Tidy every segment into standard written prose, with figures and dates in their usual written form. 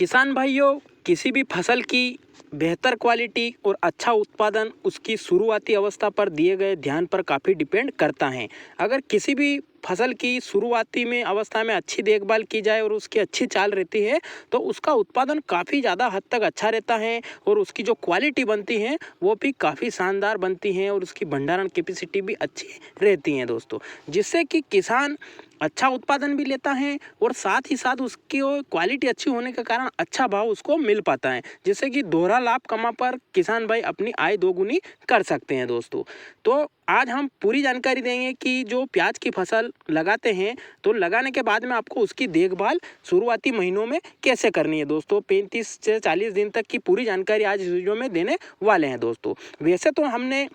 किसान भाइयों, किसी भी फसल की बेहतर क्वालिटी और अच्छा उत्पादन उसकी शुरुआती अवस्था पर दिए गए ध्यान पर काफ़ी डिपेंड करता है। अगर किसी भी फसल की शुरुआती में अवस्था में अच्छी देखभाल की जाए और उसकी अच्छी चाल रहती है तो उसका उत्पादन काफ़ी ज़्यादा हद तक अच्छा रहता है और उसकी जो क्वालिटी बनती है वो भी काफ़ी शानदार बनती है और उसकी भंडारण कैपेसिटी भी अच्छी रहती है दोस्तों, जिससे कि किसान अच्छा उत्पादन भी लेता है और साथ ही साथ उसकी क्वालिटी अच्छी होने के कारण अच्छा भाव उसको मिल पाता है, जिससे कि दोहरा लाभ कमा पर किसान भाई अपनी आय दोगुनी कर सकते हैं दोस्तों। तो आज हम पूरी जानकारी देंगे कि जो प्याज की फसल लगाते हैं तो लगाने के बाद में आपको उसकी देखभाल शुरुआती महीनों में कैसे करनी है दोस्तों। 35 से 40 दिन तक की पूरी जानकारी आज इस वीडियो में देने वाले हैं दोस्तों। वैसे तो हमने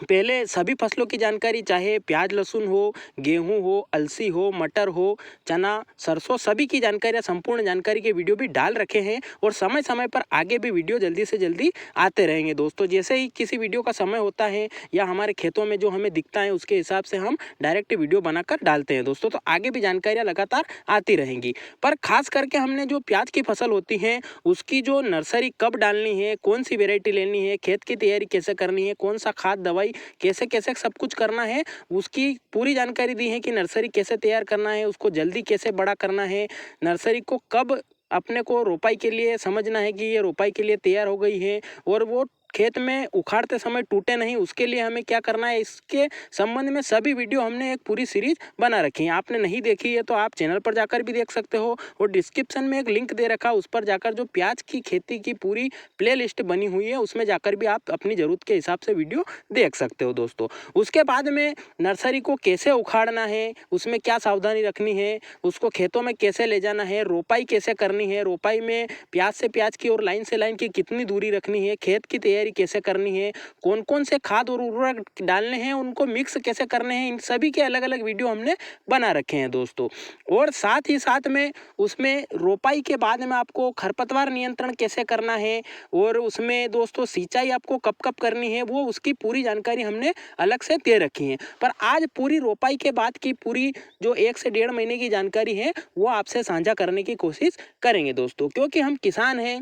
पहले सभी फसलों की जानकारी, चाहे प्याज लहसुन हो, गेहूं हो, अलसी हो, मटर हो, चना, सरसों, सभी की जानकारी, संपूर्ण जानकारी के वीडियो भी डाल रखे हैं और समय समय पर आगे भी वीडियो जल्दी से जल्दी आते रहेंगे दोस्तों। जैसे ही किसी वीडियो का समय होता है या हमारे खेतों में जो हमें दिखता है उसके हिसाब से हम डायरेक्ट वीडियो बनाकर डालते हैं दोस्तों। तो आगे भी जानकारियाँ लगातार आती रहेंगी। पर खास करके हमने जो प्याज की फसल होती है उसकी जो नर्सरी कब डालनी है, कौन सी वेराइटी लेनी है, खेत की तैयारी कैसे करनी है, कौन सा खाद दवाई कैसे कैसे सब कुछ करना है, उसकी पूरी जानकारी दी है कि नर्सरी कैसे तैयार करना है, उसको जल्दी कैसे बड़ा करना है, नर्सरी को कब अपने को रोपाई के लिए समझना है कि ये रोपाई के लिए तैयार हो गई है और वो खेत में उखाड़ते समय टूटे नहीं, उसके लिए हमें क्या करना है, इसके संबंध में सभी वीडियो हमने एक पूरी सीरीज बना रखी है। आपने नहीं देखी है तो आप चैनल पर जाकर भी देख सकते हो और डिस्क्रिप्शन में एक लिंक दे रखा, उस पर जाकर जो प्याज की खेती की पूरी प्ले लिस्ट बनी हुई है उसमें जाकर भी आप अपनी ज़रूरत के हिसाब से वीडियो देख सकते हो दोस्तों। उसके बाद में नर्सरी को कैसे उखाड़ना है, उसमें क्या सावधानी रखनी है, उसको खेतों में कैसे ले जाना है, रोपाई कैसे करनी है, रोपाई में प्याज से प्याज की और लाइन से लाइन की कितनी दूरी रखनी है, खेत की तैयारी कैसे करनी है, कौन कौन से खाद और उर्वरक डालने हैं, उनको मिक्स कैसे करने हैं, इन सभी के अलग अलग वीडियो हमने बना रखे हैं दोस्तों। और साथ ही साथ में उसमें रोपाई के बाद में आपको खरपतवार नियंत्रण कैसे करना है और उसमें दोस्तों सिंचाई आपको कब कब करनी है, वो उसकी पूरी जानकारी हमने अलग से दे रखी है। पर आज पूरी रोपाई के बाद की पूरी जो 1 से 1.5 महीने की जानकारी है वो आपसे साझा करने की कोशिश करेंगे दोस्तों, क्योंकि हम किसान हैं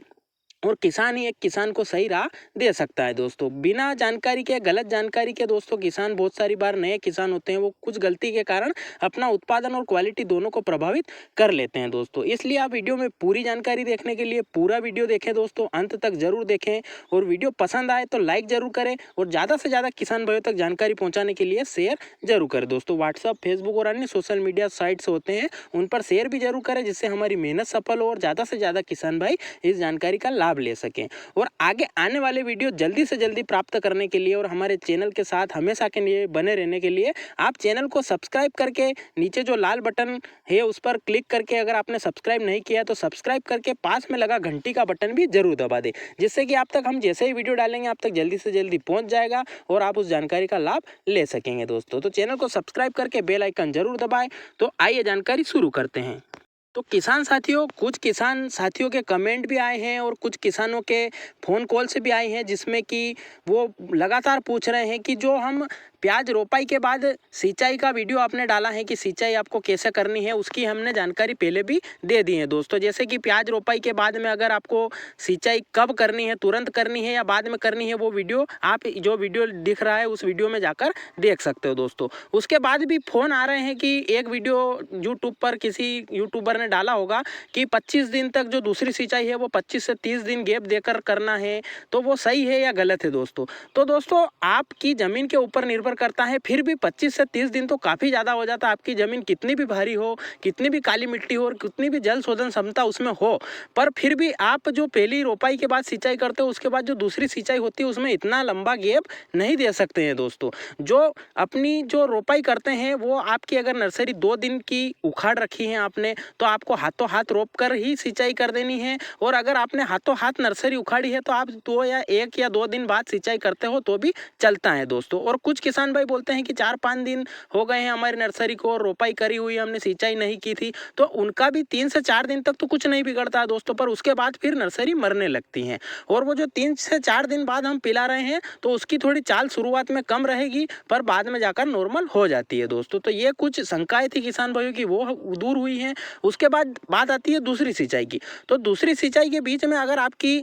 और किसान ही एक किसान को सही राह दे सकता है दोस्तों। बिना जानकारी के, गलत जानकारी के दोस्तों किसान बहुत सारी बार नए किसान होते हैं, वो कुछ गलती के कारण अपना उत्पादन और क्वालिटी दोनों को प्रभावित कर लेते हैं दोस्तों। इसलिए आप वीडियो में पूरी जानकारी देखने के लिए पूरा वीडियो देखें दोस्तों, अंत तक जरूर देखें और वीडियो पसंद आए तो लाइक जरूर करें और ज़्यादा से ज़्यादा किसान भाइयों तक जानकारी पहुँचाने के लिए शेयर जरूर करें दोस्तों। व्हाट्सअप, फेसबुक और अन्य सोशल मीडिया साइट्स होते हैं उन पर शेयर भी जरूर करें, जिससे हमारी मेहनत सफल हो और ज़्यादा से ज़्यादा किसान भाई इस जानकारी का लाभ ले सकें। और आगे आने वाले वीडियो जल्दी से जल्दी प्राप्त करने के लिए और हमारे चैनल के साथ हमेशा के लिए बने रहने के लिए आप चैनल को सब्सक्राइब करके नीचे जो लाल बटन है उस पर क्लिक करके, अगर आपने सब्सक्राइब नहीं किया तो सब्सक्राइब करके पास में लगा घंटी का बटन भी जरूर दबा दें, जिससे कि आप तक हम जैसे ही वीडियो डालेंगे आप तक जल्दी से जल्दी पहुंच जाएगा और आप उस जानकारी का लाभ ले सकेंगे दोस्तों। तो चैनल को सब्सक्राइब करके बेल आइकन जरूर दबाएं। तो आइए जानकारी शुरू करते हैं। तो किसान साथियों, कुछ किसान साथियों के कमेंट भी आए हैं और कुछ किसानों के फ़ोन कॉल से भी आए हैं, जिसमें कि वो लगातार पूछ रहे हैं कि जो हम प्याज रोपाई के बाद सिंचाई का वीडियो आपने डाला है कि सिंचाई आपको कैसे करनी है, उसकी हमने जानकारी पहले भी दे दी है दोस्तों। जैसे कि प्याज रोपाई के बाद में अगर आपको सिंचाई कब करनी है, तुरंत करनी है या बाद में करनी है, वो वीडियो आप जो वीडियो दिख रहा है उस वीडियो में जाकर देख सकते हो दोस्तों। उसके बाद भी फ़ोन आ रहे हैं कि एक वीडियो यूट्यूब पर किसी यूट्यूबर ने डाला होगा कि 25 दिन तक जो दूसरी सिंचाई है वो 25 से 30 दिन गैप देकर करना है, तो वो सही है या गलत है दोस्तों। तो दोस्तों आपकी ज़मीन के ऊपर निर्भर करता है, फिर भी 25 से 30 दिन तो काफ़ी ज़्यादा हो जाता है। आपकी ज़मीन कितनी भी भारी हो, कितनी भी काली मिट्टी हो और कितनी भी जल शोधन क्षमता उसमें हो, पर फिर भी आप जो पहली रोपाई के बाद सिंचाई करते हो उसके बाद जो दूसरी सिंचाई होती है उसमें इतना लंबा गैप नहीं दे सकते हैं दोस्तों। जो अपनी जो रोपाई करते हैं वो आपकी अगर नर्सरी 2 दिन की उखाड़ रखी है आपने, तो आपको हाथों हाथ रोप कर ही सिंचाई कर देनी है। और अगर आपने हाथों हाथ नर्सरी उखाड़ी है तो आप 1 या 2 दिन बाद सिंचाई करते हो तो भी चलता है दोस्तों। और कुछ किसान भाई बोलते हैं कि 4-5 दिन हो गए हैं हमारी नर्सरी को, रोपाई करी हुई, हमने सिंचाई नहीं की थी, तो उनका भी 3 से 4 दिन तक तो कुछ नहीं बिगड़ता है दोस्तों, पर उसके बाद फिर नर्सरी मरने लगती है। और वो जो 3 से 4 दिन बाद हम पिला रहे हैं तो उसकी थोड़ी चाल शुरुआत में कम रहेगी, पर बाद में जाकर नॉर्मल हो जाती है दोस्तों। तो ये कुछ शंकाएं थी किसान भाइयों की, वो दूर हुई हैं। उसके बाद बात आती है दूसरी सिंचाई की। तो दूसरी सिंचाई के बीच में अगर आपकी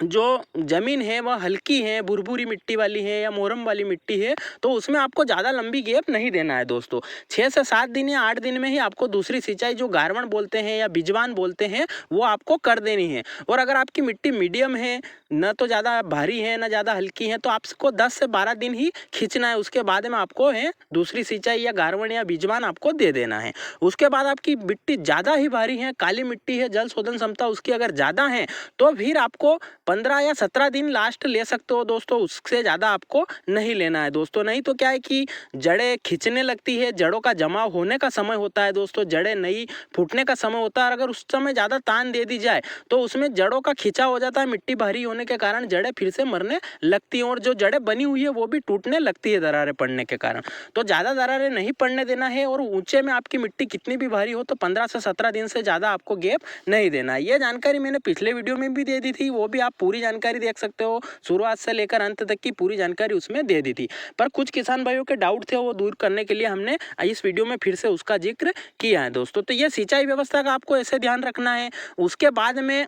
जो ज़मीन है वह हल्की है, भुरभुरी मिट्टी वाली है या मोरम वाली मिट्टी है, तो उसमें आपको ज़्यादा लंबी गैप नहीं देना है दोस्तों। 6 से 7 दिन या 8 दिन में ही आपको दूसरी सिंचाई, जो गारवण बोलते हैं या बिजवान बोलते हैं, वो आपको कर देनी है। और अगर आपकी मिट्टी मीडियम है, न तो ज़्यादा भारी है न ज़्यादा हल्की है, तो आपको 10 से 12 दिन ही खींचना है। उसके बाद में आपको है दूसरी सिंचाई या गारवण या बिजवान आपको दे देना है। उसके बाद आपकी मिट्टी ज़्यादा ही भारी है, काली मिट्टी है, जल शोधन क्षमता उसकी अगर ज़्यादा है, तो फिर आपको 15 या 17 दिन लास्ट ले सकते हो दोस्तों, उससे ज़्यादा आपको नहीं लेना है दोस्तों। नहीं तो क्या है कि जड़ें खिंचने लगती है, जड़ों का जमाव होने का समय होता है दोस्तों, जड़ें नई फूटने का समय होता है, और अगर उस समय ज़्यादा तान दे दी जाए तो उसमें जड़ों का खिंचाव हो जाता है, मिट्टी भारी होने के कारण जड़ें फिर से मरने लगती हैं, और जो जड़ें बनी हुई है वो भी टूटने लगती है दरारें पड़ने के कारण। तो ज़्यादा दरारें नहीं पड़ने देना है, और ऊंचे में आपकी मिट्टी कितनी भी भारी हो तो 15 से 17 दिन से ज़्यादा आपको गैप नहीं देना है। ये जानकारी मैंने पिछले वीडियो में भी दे दी थी, वो भी आप पूरी जानकारी देख सकते हो, शुरुआत से लेकर अंत तक की पूरी जानकारी उसमें दे दी थी। पर कुछ किसान भाइयों के डाउट थे, वो दूर करने के लिए हमने इस वीडियो में फिर से उसका जिक्र किया है दोस्तों। तो ये सिंचाई व्यवस्था का आपको ऐसे ध्यान रखना है। उसके बाद में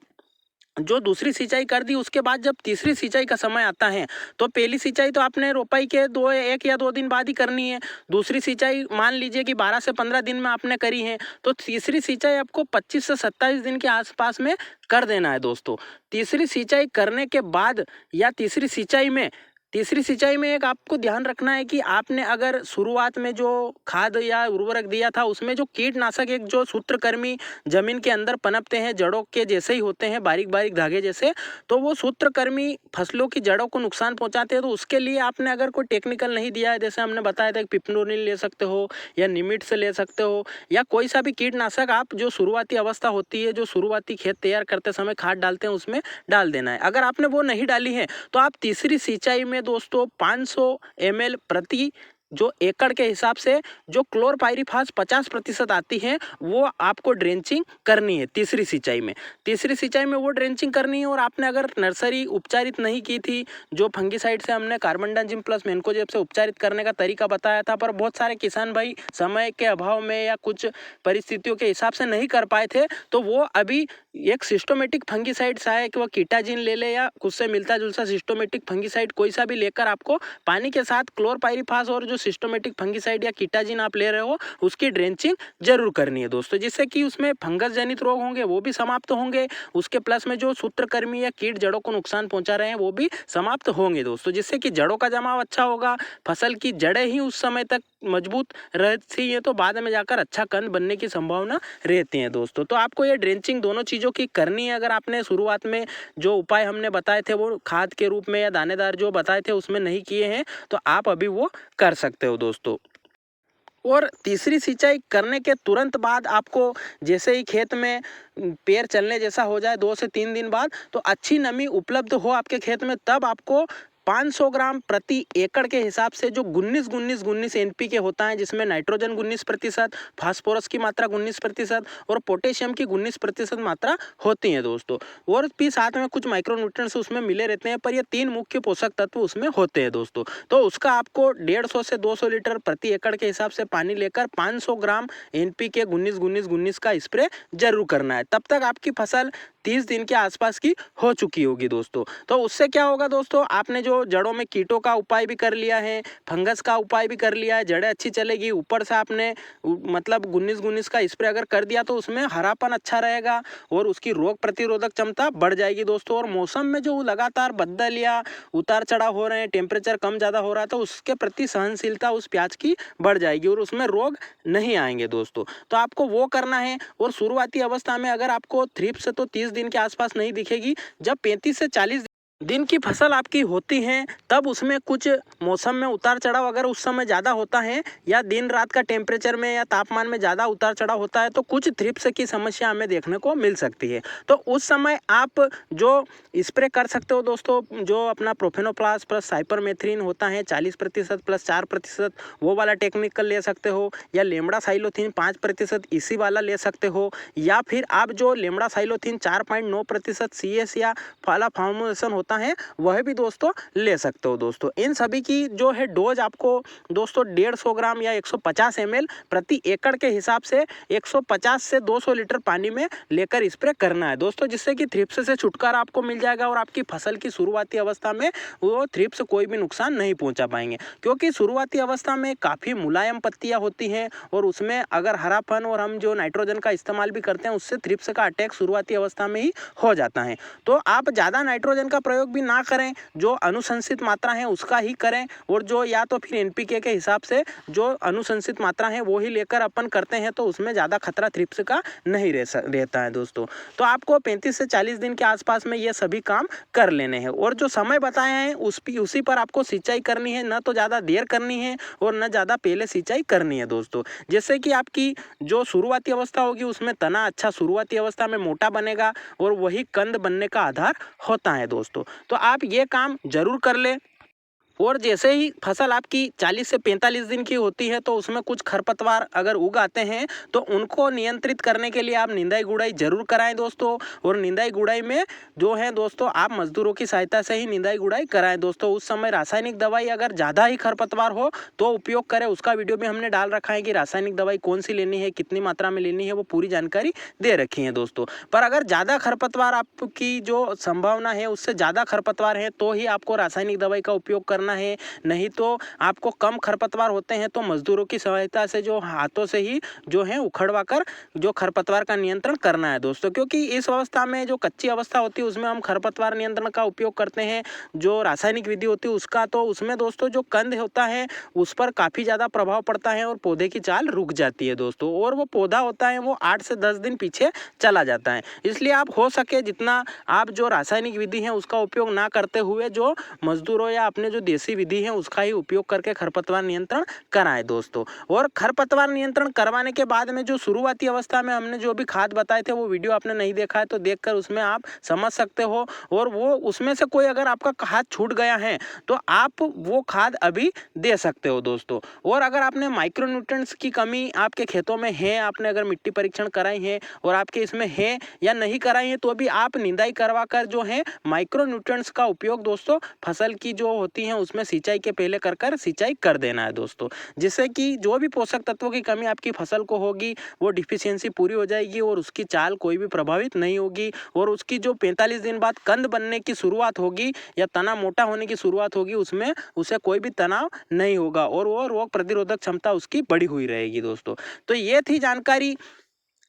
जो दूसरी सिंचाई कर दी, उसके बाद जब तीसरी सिंचाई का समय आता है, तो पहली सिंचाई तो आपने रोपाई के 1 या 2 दिन बाद ही करनी है। दूसरी सिंचाई मान लीजिए कि 12 से 15 दिन में आपने करी है, तो तीसरी सिंचाई आपको 25 से 27 दिन के आसपास में कर देना है दोस्तों। तीसरी सिंचाई करने के बाद या तीसरी सिंचाई में एक आपको ध्यान रखना है कि आपने अगर शुरुआत में जो खाद या उर्वरक दिया था, उसमें जो कीटनाशक, एक जो सूत्रकृमि जमीन के अंदर पनपते हैं, जड़ों के जैसे ही होते हैं, बारीक बारीक धागे जैसे, तो वो सूत्रकृमि फसलों की जड़ों को नुकसान पहुंचाते हैं। तो उसके लिए आपने अगर कोई टेक्निकल नहीं दिया है, जैसे हमने बताया था कि पिप्रोनिल ले सकते हो या निमिट से ले सकते हो, या कोई सा भी कीटनाशक आप जो शुरुआती अवस्था होती है, जो शुरुआती खेत तैयार करते समय खाद डालते हैं, उसमें डाल देना है। अगर आपने वो नहीं डाली है तो आप तीसरी सिंचाई में दोस्तों 500 ml प्रति जो एकड़ के हिसाब से जो क्लोरपाइरीफास 50% आती है, वो आपको ड्रेंचिंग करनी है तीसरी सिंचाई में। तीसरी सिंचाई में वो ड्रेंचिंग करनी है। और आपने अगर नर्सरी उपचारित नहीं की थी, जो फंगीसाइड से हमने कार्बनडाजिम प्लस मैंकोजेब से उपचारित करने का तरीका बताया था, पर बहुत सारे किसान भाई समय के अभाव में या कुछ परिस्थितियों के हिसाब से नहीं कर पाए थे, तो वो अभी एक सिस्टोमेटिक फंगीसाइड, चाहे कि वह कीटाजिन ले ले या उससे मिलता जुलता सिस्टोमेटिक फंगीसाइड कोई सा भी लेकर आपको पानी के साथ क्लोरपाइरीफास और जो सिस्टोमेटिक फंगीसाइड या कीटाजिन आप ले रहे हो उसकी ड्रेंचिंग जरूर करनी है दोस्तों, जिससे कि उसमें फंगस जनित रोग होंगे वो भी समाप्त होंगे, उसके प्लस में जो सूत्रकृमि या कीट जड़ों को नुकसान पहुंचा रहे हैं वो भी समाप्त होंगे दोस्तों, जिससे कि जड़ों का जमाव अच्छा होगा। फसल की जड़ें ही उस समय तक मजबूत रहती है तो बाद में जाकर अच्छा कंद बनने की संभावना रहती है दोस्तों। तो आपको ये ड्रेंचिंग दोनों चीज़ों की करनी है। अगर आपने शुरुआत में जो उपाय हमने बताए थे वो खाद के रूप में या दानेदार जो बताए थे उसमें नहीं किए हैं, तो आप अभी वो कर सकते हो दोस्तों। और तीसरी सिंचाई करने के तुरंत बाद आपको जैसे ही खेत में पैर चलने जैसा हो जाए 2 से 3 दिन बाद, तो अच्छी नमी उपलब्ध हो आपके खेत में, तब आपको 500 ग्राम प्रति एकड़ के हिसाब से जो 19-19-19 एनपीके होता है, जिसमें नाइट्रोजन 19%, फास्फोरस की मात्रा 19% और पोटेशियम की 19% मात्रा होती है दोस्तों। और भी साथ में कुछ माइक्रोन्यूट्रिएंट्स उसमें मिले रहते हैं, पर ये 3 मुख्य पोषक तत्व उसमें होते हैं दोस्तों। तो उसका आपको 150 से 200 लीटर प्रति एकड़ के हिसाब से पानी लेकर 500 ग्राम एनपीके 19-19-19 का स्प्रे जरूर करना है। तब तक आपकी फसल 30 दिन के आसपास की हो चुकी होगी दोस्तों। तो उससे क्या होगा दोस्तों, आपने जो जड़ों में कीटों का उपाय भी कर लिया है, फंगस का उपाय भी कर लिया है, जड़ें अच्छी चलेगी, ऊपर से आपने मतलब 19-19 का स्प्रे अगर कर दिया तो उसमें हरापन अच्छा रहेगा और उसकी रोग प्रतिरोधक क्षमता बढ़ जाएगी दोस्तों। और मौसम में जो लगातार बदल या उतार चढ़ाव हो रहे हैं, टेम्परेचर कम ज़्यादा हो रहा है, तो उसके प्रति सहनशीलता उस प्याज की बढ़ जाएगी और उसमें रोग नहीं आएंगे दोस्तों। तो आपको वो करना है। और शुरुआती अवस्था में अगर आपको थ्रिप्स तो 30 दिन के आसपास नहीं दिखेगी, जब 35 से 40 दिन की फसल आपकी होती है तब उसमें कुछ मौसम में उतार चढ़ाव अगर उस समय ज़्यादा होता है या दिन रात का टेम्परेचर में या तापमान में ज़्यादा उतार चढ़ाव होता है तो कुछ थ्रिप्स की समस्या हमें देखने को मिल सकती है। तो उस समय आप जो स्प्रे कर सकते हो दोस्तों, जो अपना प्रोफेनोप्लास प्लस साइपरमेथ्रिन होता है 40% प्लस 4%, वो वाला टेक्निकल ले सकते हो, या लेमड़ा साइलोथीन 5% इसी वाला ले सकते हो, या फिर आप जो लेमड़ा साइलोथीन 4.9% CS या फाला फॉर्मुलेशन होता है वह भी दोस्तों ले सकते हो। दोस्तों इन सभी की जो है डोज आपको दोस्तों 150 ग्राम या 150 ml प्रति एकड़ के हिसाब से 150 से 200 लीटर पानी में लेकर स्प्रे करना है दोस्तों, जिससे कि थ्रिप्स से छुटकारा आपको मिल जाएगा और आपकी फसल की शुरुआती अवस्था में वो थ्रिप्स कोई भी नुकसान नहीं पहुंचा पाएंगे, क्योंकि शुरुआती अवस्था में काफ़ी मुलायम पत्तियां होती हैं और उसमें अगर हरापन और हम जो नाइट्रोजन का इस्तेमाल भी करते हैं उससे थ्रिप्स का अटैक शुरुआती अवस्था में ही हो जाता है। तो आप ज़्यादा नाइट्रोजन का प्रयोग भी ना करें, जो अनुशंसित मात्रा है उसका ही करें, और जो या तो फिर NPK के हिसाब से जो अनुशंसित मात्रा है वो ही लेकर अपन करते हैं तो उसमें ज़्यादा खतरा थ्रिप्स का नहीं रहता है दोस्तों। तो आपको 35 से 40 दिन के आसपास में ये सभी काम कर लेने हैं, और जो समय बताए हैं उसी पर आपको सिंचाई करनी है, न तो ज़्यादा देर करनी है और न ज़्यादा पहले सिंचाई करनी है दोस्तों, जिससे कि आपकी जो शुरुआती अवस्था होगी उसमें तना अच्छा शुरुआती अवस्था में मोटा बनेगा और वही कंद बनने का आधार होता है दोस्तों। तो आप ये काम जरूर कर ले। और जैसे ही फसल आपकी 40 से 45 दिन की होती है तो उसमें कुछ खरपतवार अगर उग आते हैं तो उनको नियंत्रित करने के लिए आप निंदाई गुड़ाई जरूर कराएं दोस्तों। और निंदाई गुड़ाई में जो है दोस्तों आप मजदूरों की सहायता से ही निंदाई गुड़ाई कराएं दोस्तों। उस समय रासायनिक दवाई अगर ज़्यादा ही खरपतवार हो तो उपयोग करें, उसका वीडियो भी हमने डाल रखा है कि रासायनिक दवाई कौन सी लेनी है, कितनी मात्रा में लेनी है, वो पूरी जानकारी दे रखी है दोस्तों। पर अगर ज़्यादा खरपतवार आपकी जो संभावना है उससे ज़्यादा खरपतवार है तो ही आपको रासायनिक दवाई का उपयोग करना है, नहीं तो आपको कम खरपतवार होते हैं तो मजदूरों की सहायता से जो हाथों से ही जो है उखड़वा कर जो खरपतवार का नियंत्रण करना है दोस्तों। क्योंकि इस अवस्था में जो कच्ची अवस्था होती है उसमें हम खरपतवार नियंत्रण का उपयोग करते हैं, जो रासायनिक विधि होती है उसका, तो उसमें दोस्तों जो कंद होता है उस पर काफ़ी ज़्यादा प्रभाव पड़ता है और पौधे की चाल रुक जाती है दोस्तों, और वो पौधा होता है वो 8 से 10 दिन पीछे चला जाता है। इसलिए आप हो सके जितना आप जो रासायनिक विधि है उसका उपयोग ना करते हुए जो मजदूरों या अपने जो देसी विधि है उसका ही उपयोग करके खरपतवार नियंत्रण कराएं दोस्तों। और खरपतवार नियंत्रण करवाने के बाद में जो शुरुआती अवस्था में हमने जो भी खाद बताए थे वो वीडियो आपने नहीं देखा है तो देखकर उसमें आप समझ सकते हो, और वो उसमें से कोई अगर आपका खाद छूट गया है तो आप वो खाद अभी दे सकते हो दोस्तों। और अगर आपने माइक्रोन्यूट्रिएंट्स की कमी आपके खेतों में है, आपने अगर मिट्टी परीक्षण कराई है और आपके इसमें है या नहीं कराई है तो भी आप निंदाई करवा कर जो है माइक्रोन्यूट्रिएंट्स का उपयोग दोस्तों फसल की जो होती है उसमें सिंचाई के पहले कर सिंचाई कर देना है दोस्तों, जिससे कि जो भी पोषक तत्वों की कमी आपकी फसल को होगी वो डिफिशियंसी पूरी हो जाएगी और उसकी चाल कोई भी प्रभावित नहीं होगी, और उसकी जो 45 दिन बाद कंद बनने की शुरुआत होगी या तना मोटा होने की शुरुआत होगी उसमें उसे कोई भी तनाव नहीं होगा और वो रोग प्रतिरोधक क्षमता उसकी बढ़ी हुई रहेगी दोस्तों। तो ये थी जानकारी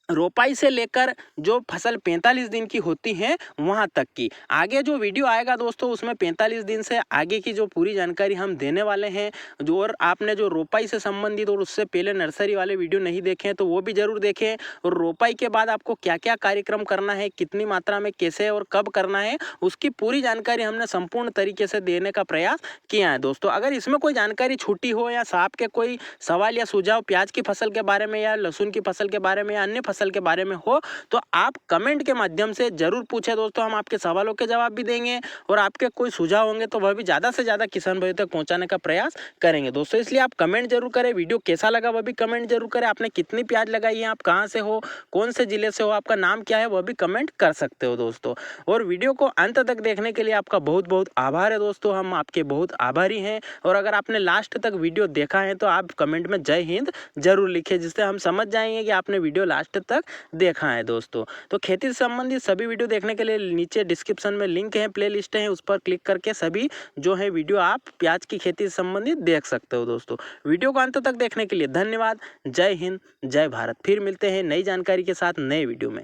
रोपाई से लेकर जो फसल 45 दिन की होती है वहाँ तक की। आगे जो वीडियो आएगा दोस्तों उसमें 45 दिन से आगे की जो पूरी जानकारी हम देने वाले हैं, जो और आपने जो रोपाई से संबंधित और उससे पहले नर्सरी वाले वीडियो नहीं देखे हैं तो वो भी ज़रूर देखें, और रोपाई के बाद आपको क्या क्या कार्यक्रम करना है, कितनी मात्रा में कैसे और कब करना है, उसकी पूरी जानकारी हमने संपूर्ण तरीके से देने का प्रयास किया है दोस्तों। अगर इसमें कोई जानकारी छूटी हो या आपके कोई सवाल या सुझाव प्याज की फसल के बारे में या लहसुन की फसल के बारे में या अन्य फसल के बारे में हो तो आप कमेंट के माध्यम से जरूर पूछें दोस्तों, हम आपके सवालों के जवाब भी देंगे और आपके कोई सुझाव होंगे तो वह भी ज़्यादा से ज़्यादा किसान भाइयों तक पहुंचाने का प्रयास करेंगे दोस्तों। इसलिए आप कमेंट जरूर करें, वीडियो कैसा लगा वह भी कमेंट जरूर करें, आपने कितनी प्याज लगाई है, आप कहाँ से हो, कौन से जिले से हो, आपका नाम क्या है वह भी कमेंट कर सकते हो दोस्तों। और वीडियो को अंत तक देखने के लिए आपका बहुत बहुत आभार है दोस्तों, हम आपके बहुत आभारी हैं। और अगर आपने लास्ट तक वीडियो देखा है तो आप कमेंट में जय हिंद जरूर लिखें, जिससे हम समझ जाएंगे कि आपने वीडियो लास्ट तक देखा है दोस्तों। तो खेती से संबंधित सभी वीडियो देखने के लिए नीचे डिस्क्रिप्शन में लिंक है, प्ले लिस्ट है, उस पर क्लिक करके सभी जो है वीडियो आप प्याज की खेती से संबंधित देख सकते हो दोस्तों। वीडियो को अंत तक देखने के लिए धन्यवाद। जय हिंद, जय भारत। फिर मिलते हैं नई जानकारी के साथ नए वीडियो में।